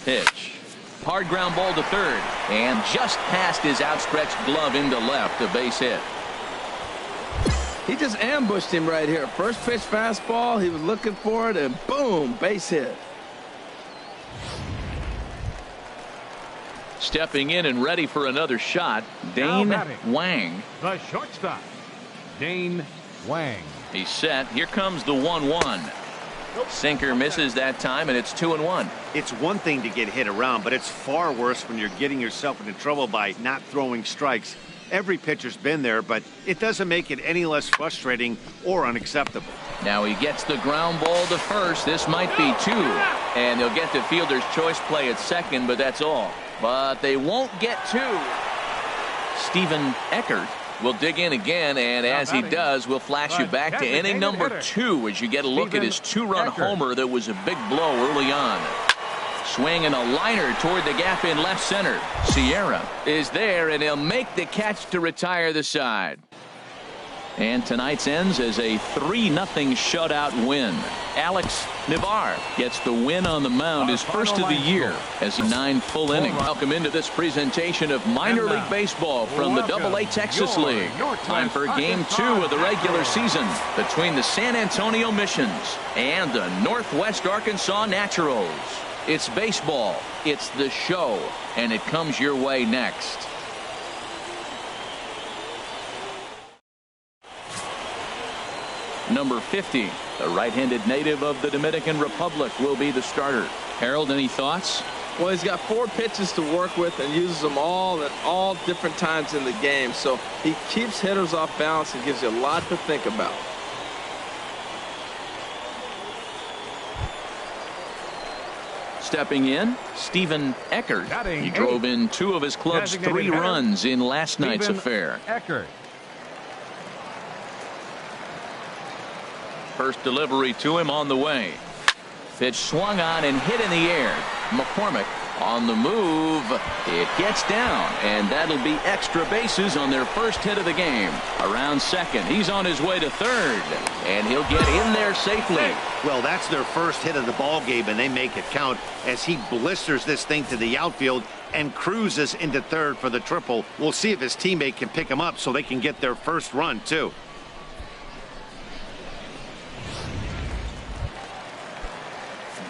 Pitch. Hard ground ball to third. And just past his outstretched glove into left. A base hit. He just ambushed him right here. First pitch fastball. He was looking for it, and boom, base hit. Stepping in and ready for another shot, Dane Wang. The shortstop, Dane Wang. He's set. Here comes the 1-1. Sinker misses that time, and it's 2-1. It's one thing to get hit around, but it's far worse when you're getting yourself into trouble by not throwing strikes. Every pitcher's been there, but it doesn't make it any less frustrating or unacceptable. Now he gets the ground ball to first. This might be 2. And they'll get the fielder's choice play at second, but that's all. But they won't get 2. Stephen Eckert will dig in again, and as he does, we'll flash you back to inning number 2 as you get a look at his 2-run homer that was a big blow early on. Swinging a liner toward the gap in left center. Sierra is there, and he'll make the catch to retire the side. And tonight's ends as a 3-0 shutout win. Alex Navar gets the win on the mound, his first of the year, as a 9 full innings. Welcome into this presentation of minor league baseball from the AA Texas League. Time for game 2 of the regular season between the San Antonio Missions and the Northwest Arkansas Naturals. It's baseball, it's the show, and it comes your way next. Number 50, the right-handed native of the Dominican Republic, will be the starter. Harold, any thoughts? Well, he's got 4 pitches to work with and uses them all at all different times in the game. So he keeps hitters off balance and gives you a lot to think about. Stepping in, Stephen Eckert. He drove in 2 of his club's 3 runs in last night's affair. Eckert. First delivery to him on the way. Pitch swung on and hit in the air. McCormick on the move. It gets down, and that'll be extra bases on their first hit of the game. Around second, he's on his way to third, and he'll get in there safely. Well, that's their first hit of the ball game, and they make it count as he blisters this thing to the outfield and cruises into third for the triple. We'll see if his teammate can pick him up so they can get their first run, too.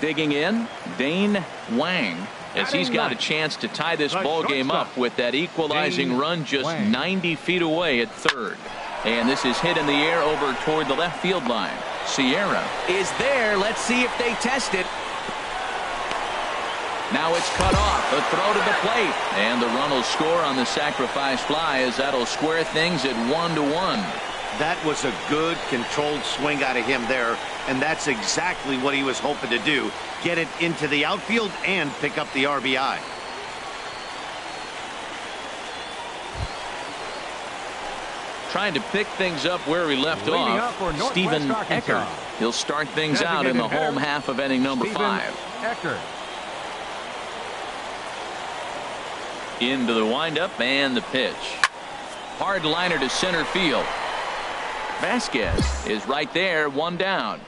Digging in, Dane Wang, as he's got a chance to tie this ball game up with that equalizing run just 90 feet away at third. And this is hit in the air over toward the left field line. Sierra is there. Let's see if they test it. Now it's cut off. A throw to the plate. And the run will score on the sacrifice fly, as that'll square things at 1-1. That was a good controlled swing out of him there, and that's exactly what he was hoping to do. Get it into the outfield and pick up the RBI. Trying to pick things up where we left off, Stephen Eckert. He'll start things out in the home half of inning number 5. Eckert. Into the windup and the pitch. Hard liner to center field. Vasquez is right there, 1 down.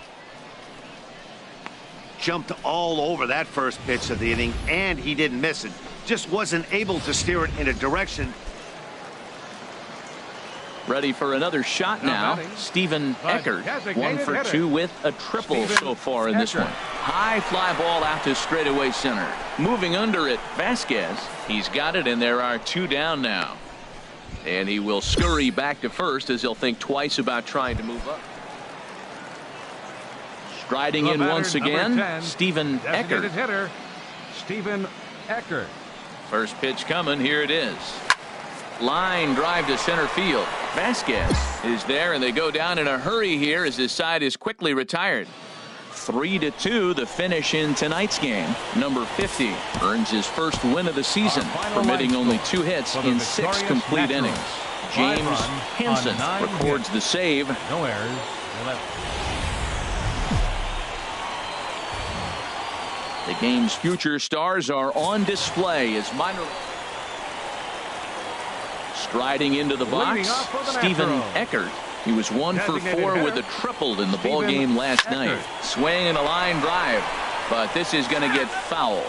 Jumped all over that first pitch of the inning, and he didn't miss it. Just wasn't able to steer it in a direction. Ready for another shot now. Stephen Eckert, 1 for 2 with a triple so far in this one. High fly ball out to straightaway center. Moving under it, Vasquez. He's got it, and there are 2 down now. And he will scurry back to first as he'll think twice about trying to move up. Striding in once again, Stephen Eckert. Hitter, Stephen Eckert. First pitch coming. Here it is. Line drive to center field. Vasquez is there, and they go down in a hurry here as his side is quickly retired. 3-2 the finish in tonight's game. Number 50 earns his first win of the season, permitting only 2 hits in 6 complete innings. James Hansen records the save. No errors. The game's future stars are on display as minor. Striding into the box, Stephen Eckert. He was 1 for 4 with a triple in the ball game last night. Swing and a line drive, but this is going to get foul.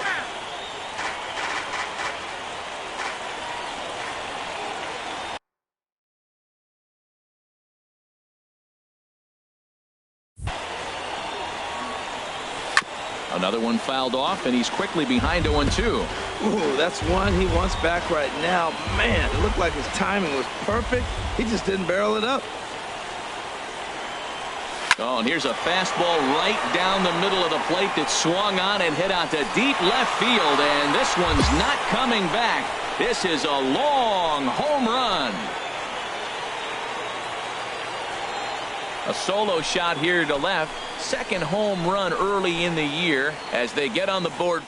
Another one fouled off, and he's quickly behind 0-2. Ooh, that's one he wants back right now. Man, it looked like his timing was perfect. He just didn't barrel it up. Oh, and here's a fastball right down the middle of the plate that swung on and hit out to deep left field, and this one's not coming back. This is a long home run. A solo shot here to left. Second home run early in the year as they get on the board.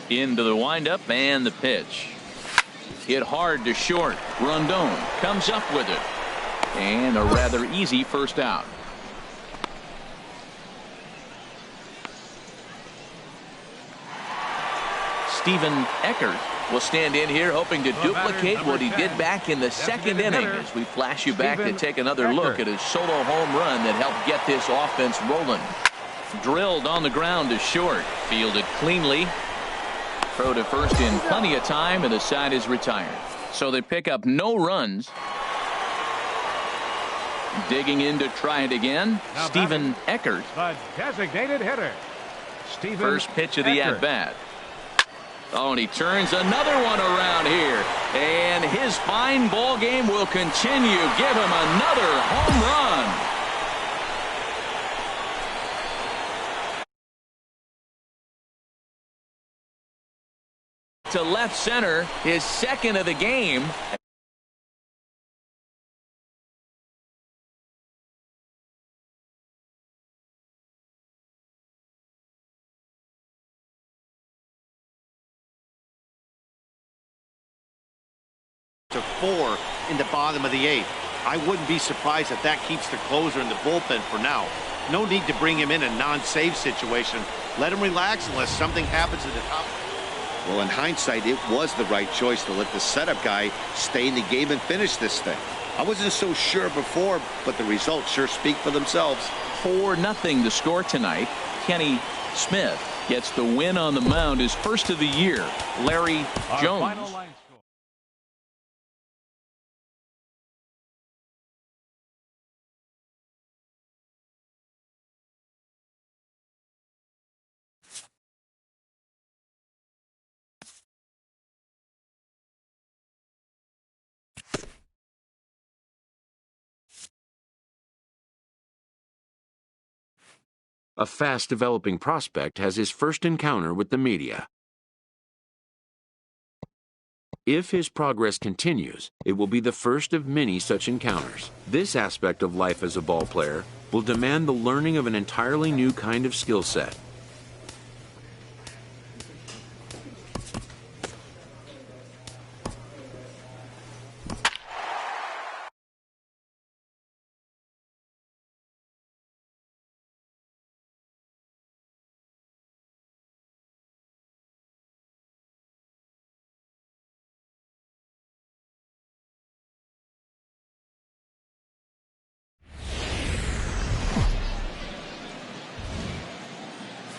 Into the windup and the pitch. Hit hard to short. Rondon comes up with it. And a rather easy first out. Stephen Eckert will stand in here hoping to duplicate what he did back in the second inning as we flash you back to take another look at his solo home run that helped get this offense rolling. Drilled on the ground to short. Fielded cleanly. Throw to first in plenty of time, and the side is retired. So they pick up no runs. Digging in to try it again. Stephen Eckert. The designated hitter. Stephen First pitch of the at-bat. Oh, and he turns another one around here. And his fine ball game will continue. Give him another home run. To left center, his second of the game. To 4 in the bottom of the 8th. I wouldn't be surprised if that keeps the closer in the bullpen for now. No need to bring him in a non-save situation. Let him relax unless something happens at the top. Well, in hindsight, it was the right choice to let the setup guy stay in the game and finish this thing. I wasn't so sure before, but the results sure speak for themselves. 4-0 the score tonight. Kenny Smith gets the win on the mound, his first of the year. Larry Jones. A fast-developing prospect has his first encounter with the media. If his progress continues, it will be the first of many such encounters. This aspect of life as a ball player will demand the learning of an entirely new kind of skill set.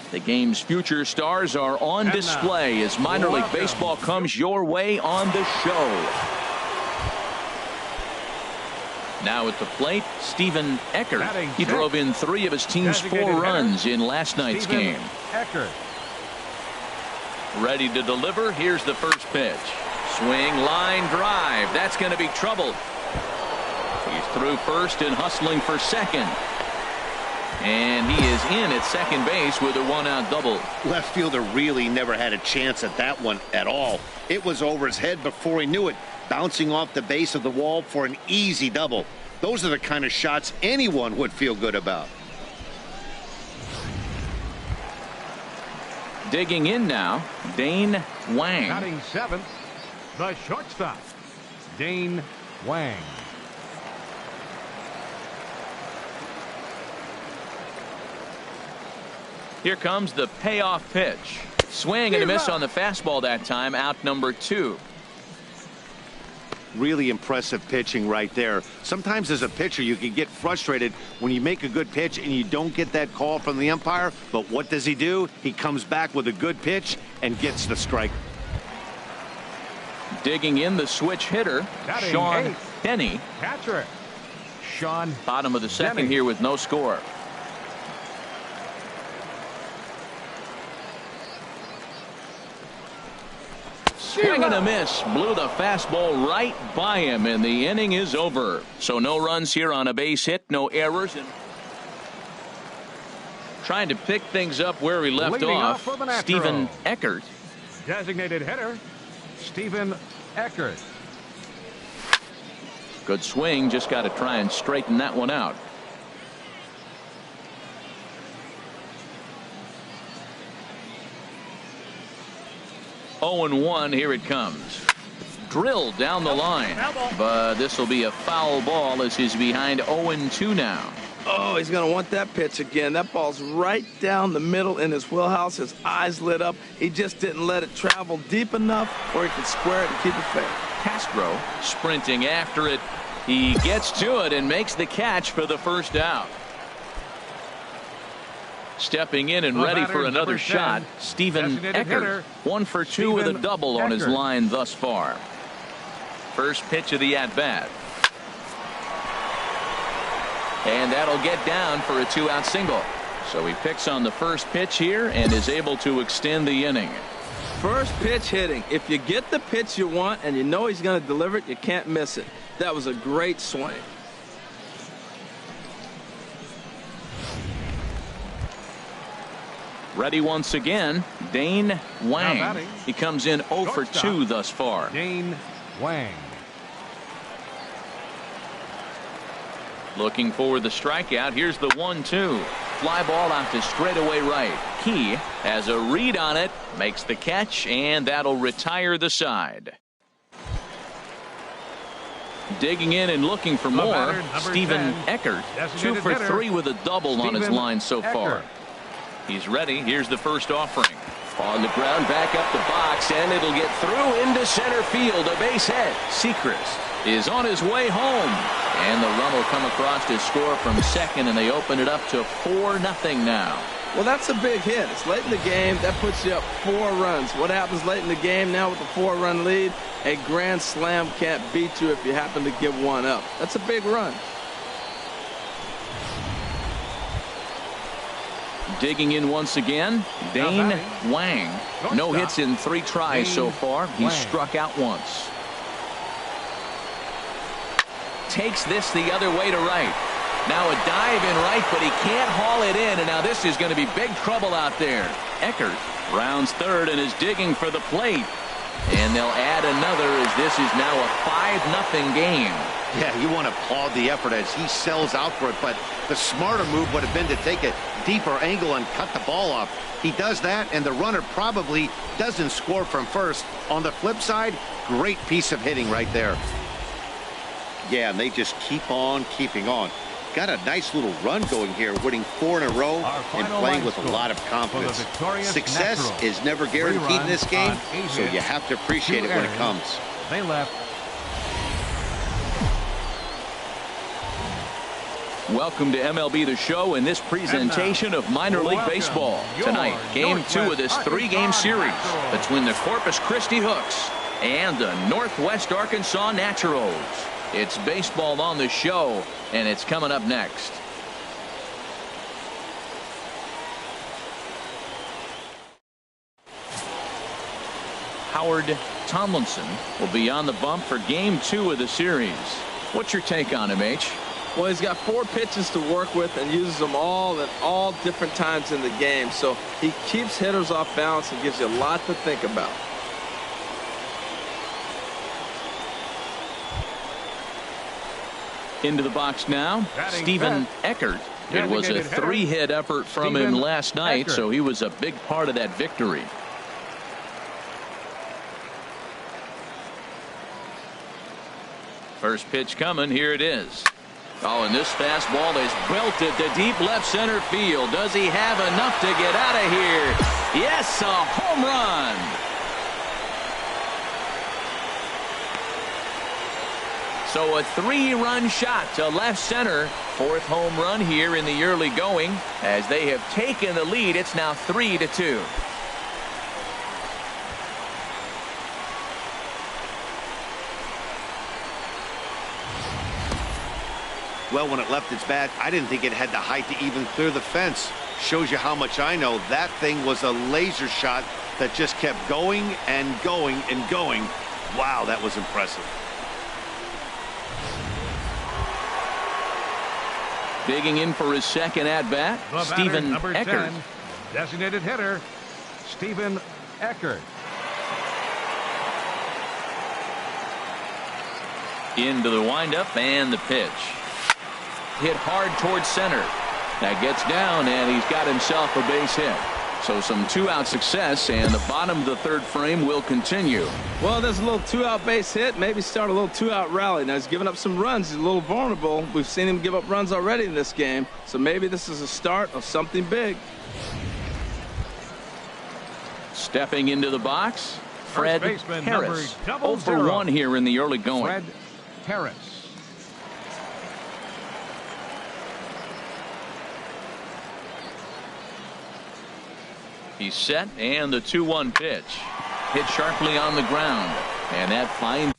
The game's future stars are on display as minor league baseball comes your way on the show. Now at the plate, Stephen Eckert. He drove in 3 of his team's 4 runs in last night's game. Eckert. Ready to deliver. Here's the first pitch. Swing, line drive. That's going to be trouble. He's through first and hustling for second. And he is in at second base with a 1-out double. Left fielder really never had a chance at that one at all. It was over his head before he knew it, bouncing off the base of the wall for an easy double. Those are the kind of shots anyone would feel good about. Digging in now, Dane Wang. Batting 7th, the shortstop, Dane Wang. Here comes the payoff pitch. Swing and a miss on the fastball that time. Out number 2. Really impressive pitching right there. Sometimes as a pitcher you can get frustrated when you make a good pitch and you don't get that call from the umpire. But what does he do? He comes back with a good pitch and gets the strike. Digging in the switch hitter, Batting Sean 8th. Denny. Catcher, Sean. Bottom of the second Denny. here with no score. Swing and a miss. Blew the fastball right by him, and the inning is over. So no runs here on a base hit, no errors. And trying to pick things up where we left Leading off, for the Natural. Stephen Eckert. Designated hitter, Stephen Eckert. Good swing, just got to try and straighten that one out. 0-1. Here it comes. Drilled down the line, but this will be a foul ball as he's behind 0-2 now. Oh, he's going to want that pitch again. That ball's right down the middle in his wheelhouse. His eyes lit up. He just didn't let it travel deep enough where he could square it and keep it fair. Castro sprinting after it. He gets to it and makes the catch for the first out. Stepping in and ready for another shot, Stephen Eckert. 1 for 2 with a double on his line thus far. First pitch of the at-bat. And that'll get down for a 2-out single. So he picks on the first pitch here and is able to extend the inning. First pitch hitting. If you get the pitch you want and you know he's going to deliver it, you can't miss it. That was a great swing. Ready once again, Dane Wang. He comes in 0 for 2 thus far. Dane Wang. Looking for the strikeout. Here's the 1-2. Fly ball out to straightaway right. Key has a read on it, makes the catch, and that'll retire the side. Digging in and looking for more, Stephen Eckert. 2 for 3 with a double on his line so far. He's ready. Here's the first offering. On the ground, back up the box, and it'll get through into center field. A base hit. Sechrist is on his way home. And the run will come across to score from second, and they open it up to 4-0 now. Well, that's a big hit. It's late in the game. That puts you up 4 runs. What happens late in the game now with a 4-run lead? A grand slam can't beat you if you happen to give one up. That's a big run. Digging in once again, Dane Wang. No hits in 3 tries so far. He's struck out once. Takes this the other way to right. Now a dive in right, but he can't haul it in, and now this is going to be big trouble out there. Eckert rounds third and is digging for the plate. And they'll add another as this is now a 5-0 game. Yeah, you want to applaud the effort as he sells out for it, but the smarter move would have been to take a deeper angle and cut the ball off. He does that, and the runner probably doesn't score from first. On the flip side, great piece of hitting right there. Yeah, and they just keep on keeping on. Got a nice little run going here, winning 4 in a row and playing with a lot of confidence. Success is never guaranteed in this game, so you have to appreciate it when it comes. They left. Welcome to MLB The Show in this presentation of minor league baseball. Tonight, game 2 of this 3-game series between the Corpus Christi Hooks and the Northwest Arkansas Naturals. It's baseball on the show, and it's coming up next. Howard Tomlinson will be on the bump for game 2 of the series. What's your take on him, H? Well, he's got 4 pitches to work with and uses them all at all different times in the game. So he keeps hitters off balance and gives you a lot to think about. Into the box now, Stephen Eckert. It was a 3-hit effort from him last night, so he was a big part of that victory. First pitch coming. Here it is. Oh, and this fastball is belted to deep left center field. Does he have enough to get out of here? Yes, a home run. So a 3-run shot to left center. 4th home run here in the early going. As they have taken the lead, it's now 3-2. Well, when it left its bat, I didn't think it had the height to even clear the fence. Shows you how much I know. That thing was a laser shot that just kept going and going and going. Wow, that was impressive. Digging in for his second at-bat, Stephen Eckert. 10, designated hitter, Stephen Eckert. Into the windup and the pitch. Hit hard towards center. That gets down, and he's got himself a base hit. So some two-out success, and the bottom of the third frame will continue. Well, there's a little two-out base hit. Maybe start a little two-out rally. Now, he's giving up some runs. He's a little vulnerable. We've seen him give up runs already in this game. So maybe this is a start of something big. Stepping into the box, Fred Harris. 0 for 1 here in the early going. Fred Harris. He's set, and the 2-1 pitch. Hit sharply on the ground. And that fine.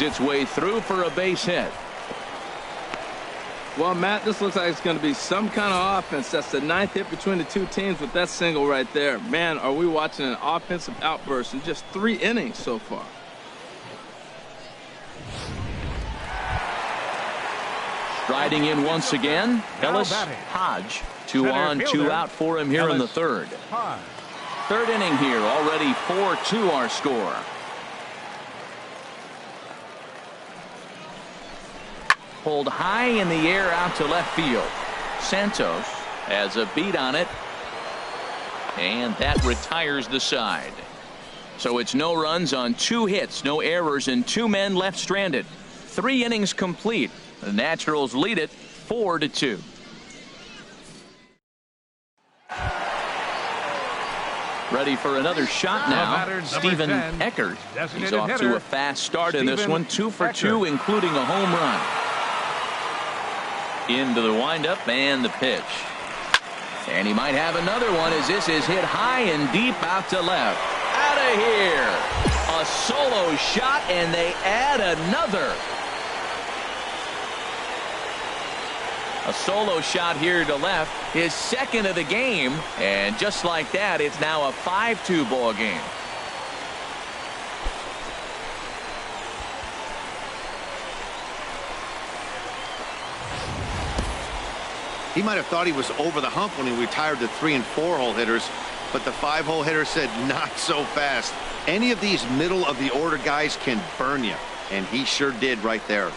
Its way through for a base hit. Well, Matt, this looks like it's going to be some kind of offense. That's the 9th hit between the two teams with that single right there. Man, are we watching an offensive outburst in just 3 innings so far. Striding in once again, Ellis Hodge. 2 on, 2 out for him here in the third. Third inning here, already 4-2 our score. Pulled high in the air out to left field. Santos has a beat on it, and that retires the side. So it's no runs on 2 hits, no errors, and 2 men left stranded. 3 innings complete. The Naturals lead it 4-2. Ready for another shot now. Stephen Eckert. He's off to a fast start in this one. 2 for 2, including a home run. Into the windup and the pitch. And he might have another one as this is hit high and deep out to left. Out of here. A solo shot, and they add another. A solo shot here to left. His second of the game. And just like that, it's now a 5-2 ball game. He might have thought he was over the hump when he retired the 3- and 4-hole hitters, but the 5-hole hitter said not so fast. Any of these middle of the order guys can burn you, and he sure did right there.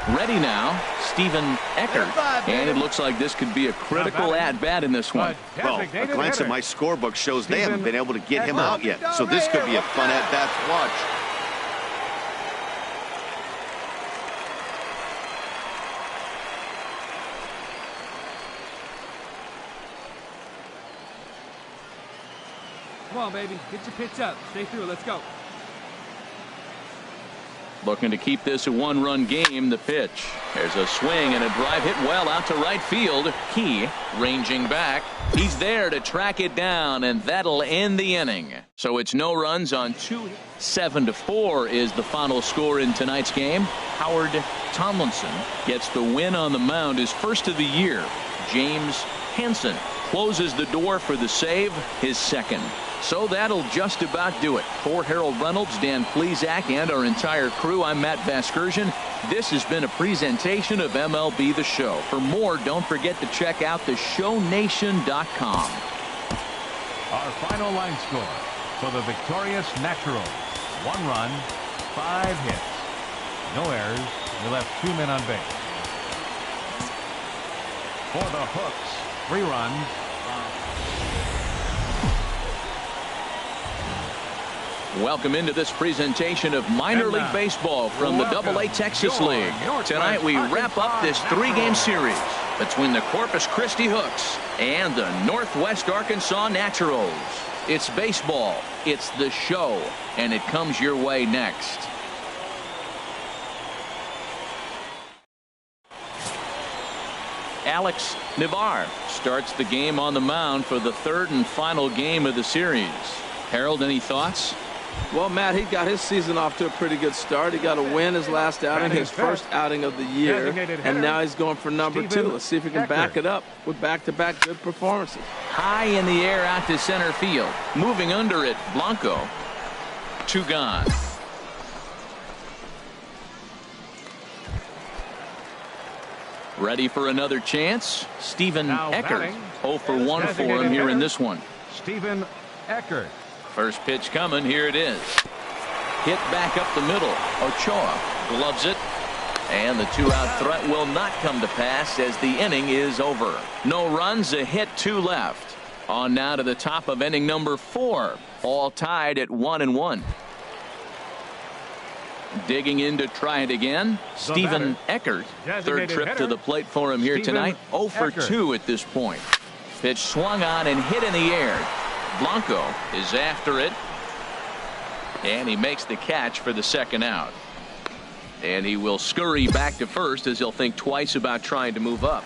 Ready now, Stephen Eckert, and it looks like this could be a critical at-bat in this one. Well, a glance at my scorebook shows they haven't been able to get him out yet, so this could be a fun at-bat to watch. Come on, baby. Get your pitch up. Stay through. Let's go. Looking to keep this a 1-run game. The pitch. There's a swing and a drive hit well out to right field. Key ranging back. He's there to track it down, and that'll end the inning. So it's no runs on 2. 7-4 is the final score in tonight's game. Howard Tomlinson gets the win on the mound, his first of the year. James Hansen closes the door for the save, his second. So that'll just about do it. For Harold Reynolds, Dan Plesac, and our entire crew, I'm Matt Vasgersian. This has been a presentation of MLB The Show. For more, don't forget to check out theshownation.com. Our final line score for the victorious Naturals. 1 run, 5 hits. No errors. We left 2 men on base. For the Hooks, 3 runs. Welcome into this presentation of minor league baseball from the AA Texas League. Tonight we wrap up this 3-game series between the Corpus Christi Hooks and the Northwest Arkansas Naturals. It's baseball, it's the show, and it comes your way next. Alex Navar starts the game on the mound for the 3rd and final game of the series. Harold, any thoughts? Well, Matt, he got his season off to a pretty good start. He got a win his last outing, his first outing of the year, and now he's going for number 2. Let's see if he can back it up with back-to-back good performances. High in the air out to center field. Moving under it, Blanco. 2 gone. Ready for another chance? Stephen Eckert. 0 for 1 for him here in this one. Stephen Eckert. First pitch coming. Here it is. Hit back up the middle. Ochoa gloves it. And the 2-out threat will not come to pass as the inning is over. No runs, a hit, 2 left. On now to the top of inning number 4. All tied at 1-1. Digging in to try it again. Stephen Eckert. 3rd trip to the plate for him here tonight. 0 for 2 at this point. Pitch swung on and hit in the air. Blanco is after it. And he makes the catch for the 2nd out. And he will scurry back to first as he'll think twice about trying to move up.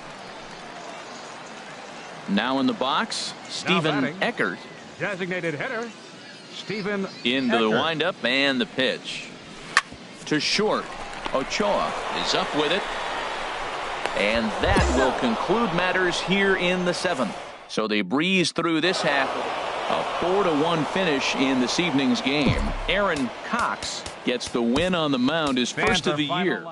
Now in the box, Stephen Eckert. Designated hitter, Stephen into the Eckert. windup and the pitch. To short. Ochoa is up with it. And that will conclude matters here in the 7th. So they breeze through this half. A 4-1 finish in this evening's game. Aaron Cox gets the win on the mound, his first of the year.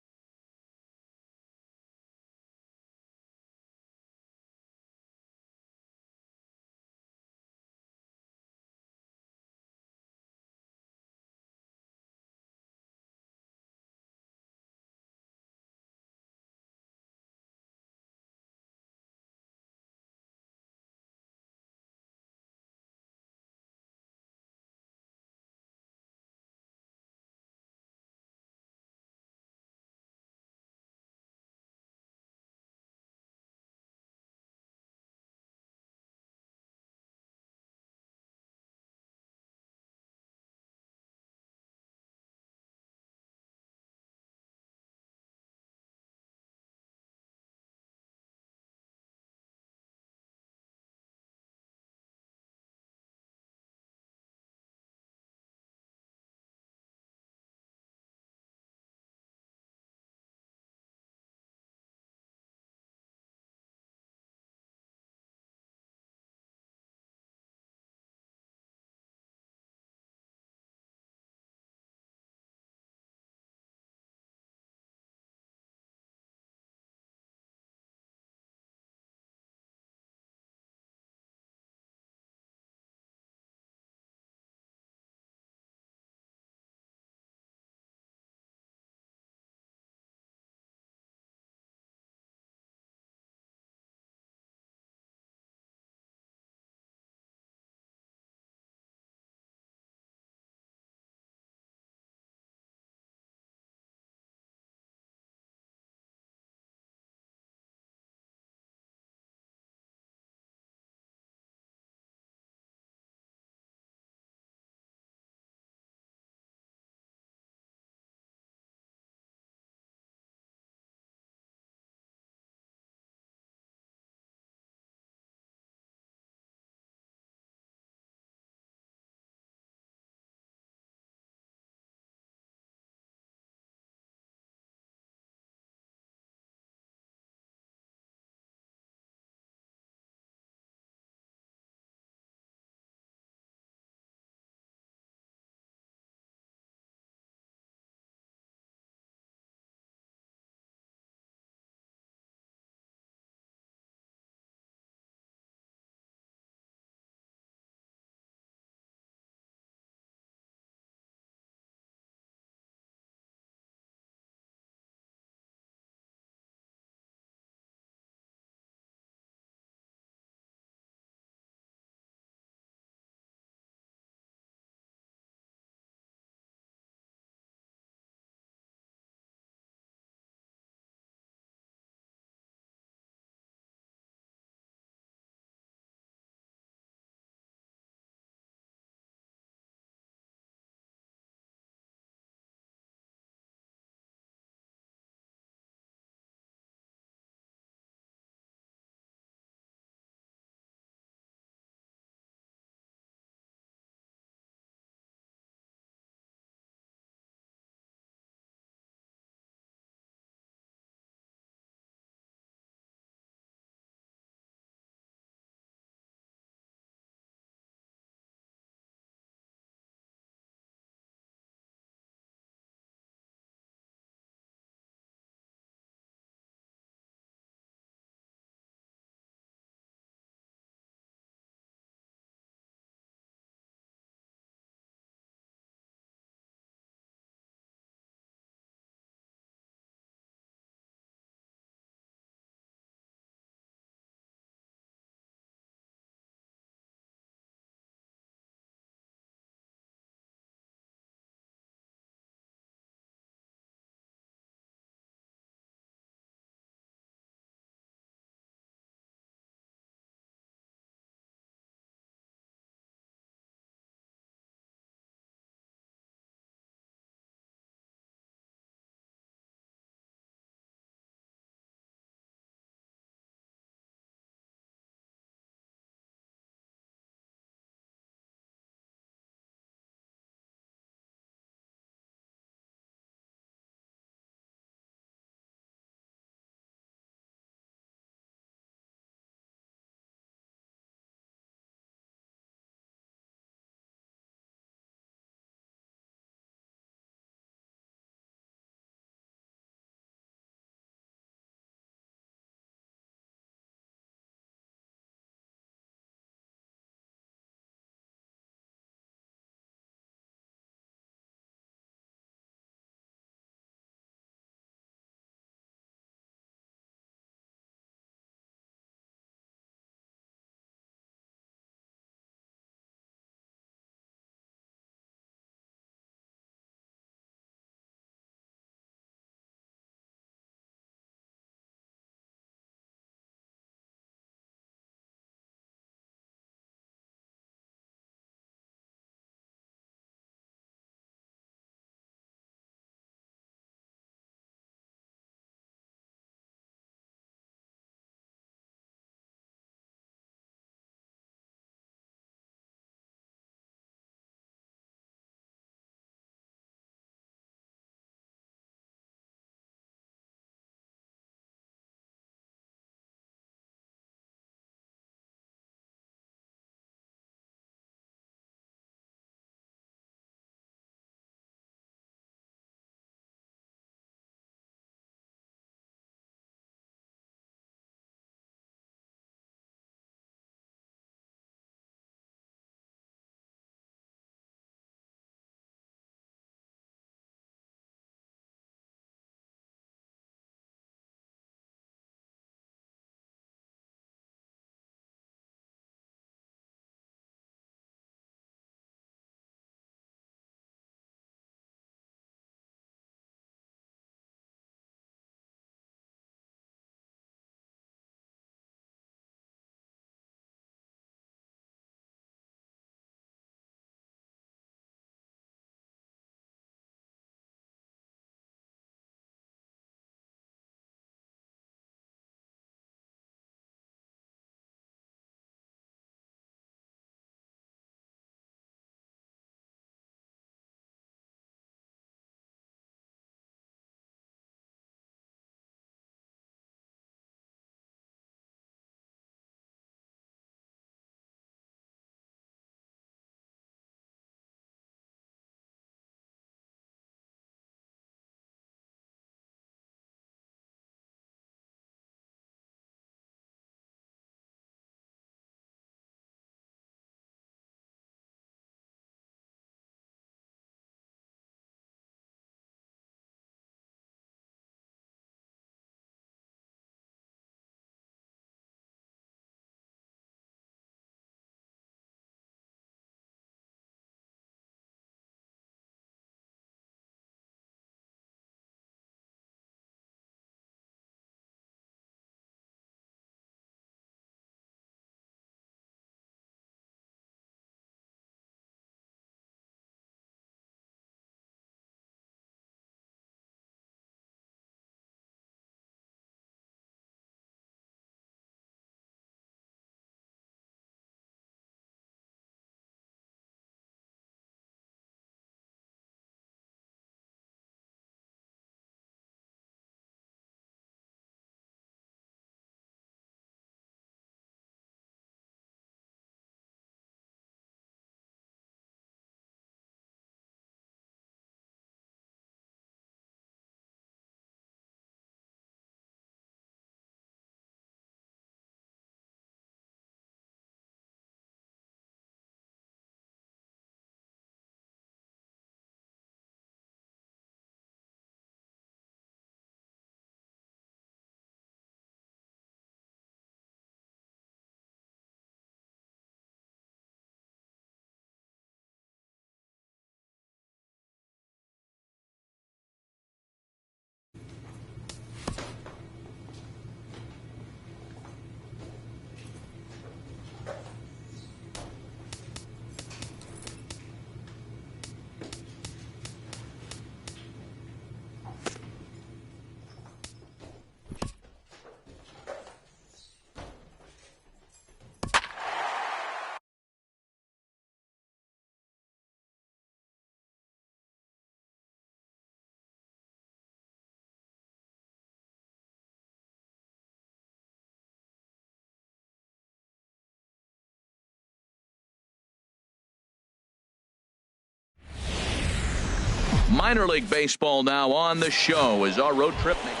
Minor league baseball now on the show as our road trip makes.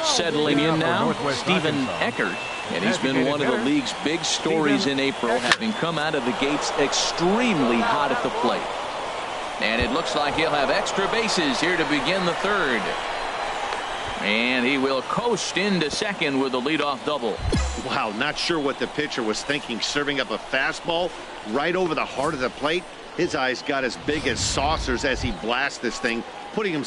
Settling in now, Stephen Eckert. And he's been one of the league's big stories in April, having come out of the gates extremely hot at the plate. And it looks like he'll have extra bases here to begin the third. And he will coast into second with a leadoff double. Wow, not sure what the pitcher was thinking, serving up a fastball right over the heart of the plate. His eyes got as big as saucers as he blasts this thing, putting him